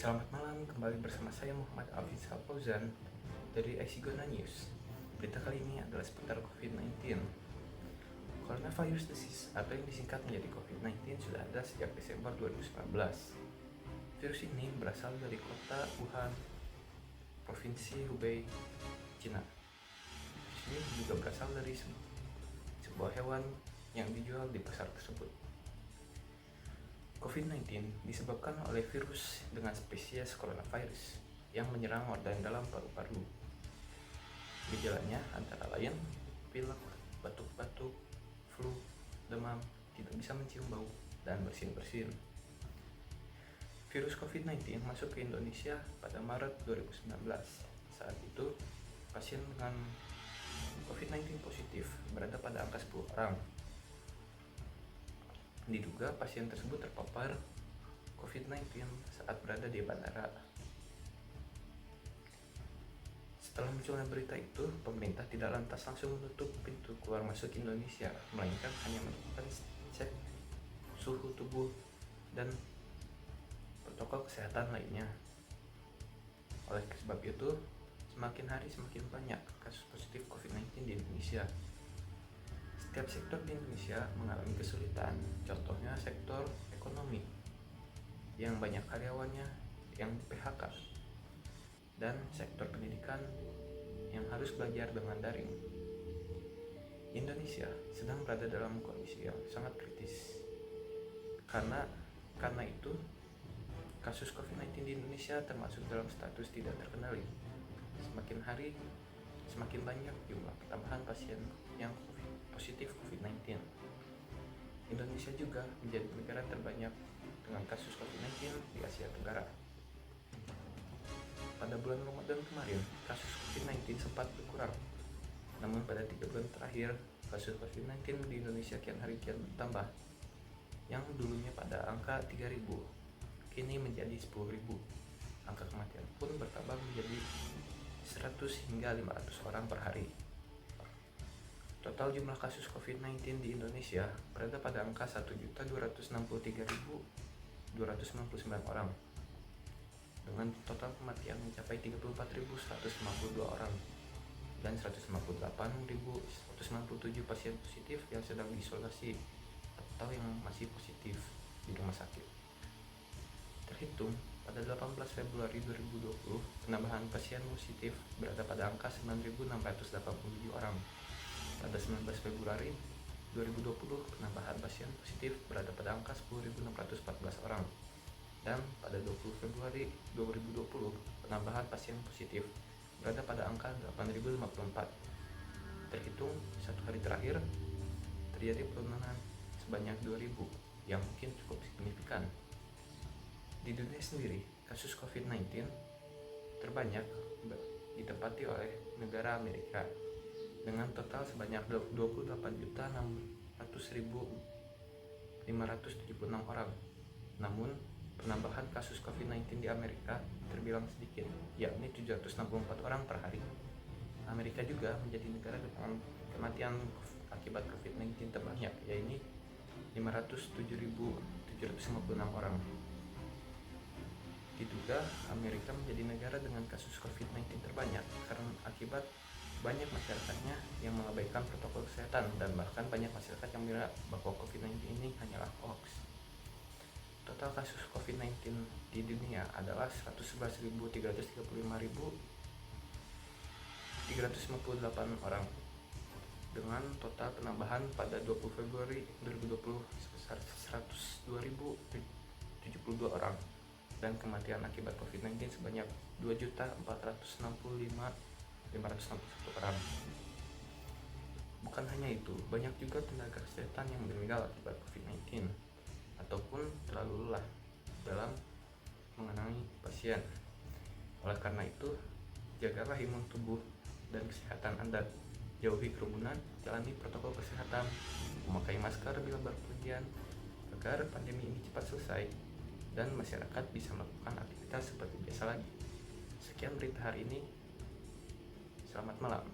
Selamat malam, kembali bersama saya Muhammad Afizal Fauzan dari Isigona News. Berita kali ini adalah seputar COVID-19. Coronavirus disease atau yang disingkat menjadi COVID-19 sudah ada sejak Desember 2019. Virus ini berasal dari kota Wuhan, Provinsi Hubei, Cina. Virus ini juga berasal dari sebuah hewan yang dijual di pasar tersebut. COVID-19 disebabkan oleh virus dengan spesies coronavirus yang menyerang organ dalam paru-paru. Gejalanya antara lain pilek, batuk-batuk, flu, demam, tidak bisa mencium bau, dan bersin-bersin. Virus COVID-19 masuk ke Indonesia pada Maret 2019. Saat itu, pasien dengan COVID-19 positif berada pada angka 10 orang. Diduga pasien tersebut terpapar COVID-19 saat berada di bandara. Setelah munculnya berita itu, pemerintah tidak lantas langsung menutup pintu keluar masuk Indonesia, melainkan hanya melakukan cek suhu tubuh dan protokol kesehatan lainnya. Oleh sebab itu, semakin hari semakin banyak kasus positif COVID-19 di Indonesia. Setiap sektor di Indonesia mengalami kesulitan, contohnya sektor ekonomi yang banyak karyawannya yang PHK, dan sektor pendidikan yang harus belajar dengan daring. Indonesia sedang berada dalam kondisi yang sangat kritis. Karena itu, kasus COVID-19 di Indonesia termasuk dalam status tidak terkendali. Semakin hari, semakin banyak jumlah pertambahan pasien yang positif COVID-19. Indonesia juga menjadi negara terbanyak dengan kasus COVID-19 di Asia Tenggara. Pada bulan Ramadan kemarin, kasus COVID-19 sempat berkurang. Namun pada 3 bulan terakhir, kasus COVID-19 di Indonesia kian hari kian bertambah. Yang dulunya pada angka 3.000, kini menjadi 10.000. Angka kematian pun bertambah menjadi 100 hingga 500 orang per hari. Total jumlah kasus COVID-19 di Indonesia berada pada angka 1.263.299 orang, dengan total kematian mencapai 34.152 orang dan 158.197 pasien positif yang sedang diisolasi atau yang masih positif di rumah sakit. Terhitung pada 18 Februari 2020, penambahan pasien positif berada pada angka 9.687 orang. Pada 19 Februari 2020, penambahan pasien positif berada pada angka 10.614 orang. Dan pada 20 Februari 2020, penambahan pasien positif berada pada angka 8.054. Terhitung satu hari terakhir, terjadi penurunan sebanyak 2.000 yang mungkin cukup signifikan. Di dunia sendiri, kasus COVID-19 terbanyak ditempati oleh negara Amerika dengan total sebanyak 28.600.576 orang. Namun, penambahan kasus COVID-19 di Amerika terbilang sedikit, yakni 764 orang per hari. Amerika juga menjadi negara dengan kematian akibat COVID-19 terbanyak, yaitu 507.756 orang. Diduga Amerika menjadi negara dengan kasus COVID-19 terbanyak karena akibat banyak masyarakatnya yang mengabaikan protokol kesehatan, dan bahkan banyak masyarakat yang mengira bahwa COVID-19 ini hanyalah hoax. Total kasus COVID-19 di dunia adalah 111.355.358 orang, dengan total penambahan pada 20 Februari 2020 sebesar 102.072 orang, dan kematian akibat COVID-19 sebanyak 2.465.561 orang. Bukan hanya itu, banyak juga tenaga kesehatan yang meninggal akibat COVID-19 ataupun terlalu lelah dalam menangani pasien. Oleh karena itu, jagalah imun tubuh dan kesehatan Anda. Jauhi kerumunan, jalani protokol kesehatan, memakai masker bila berpergian agar pandemi ini cepat selesai dan masyarakat bisa melakukan aktivitas seperti biasa lagi. Sekian berita hari ini. Selamat malam.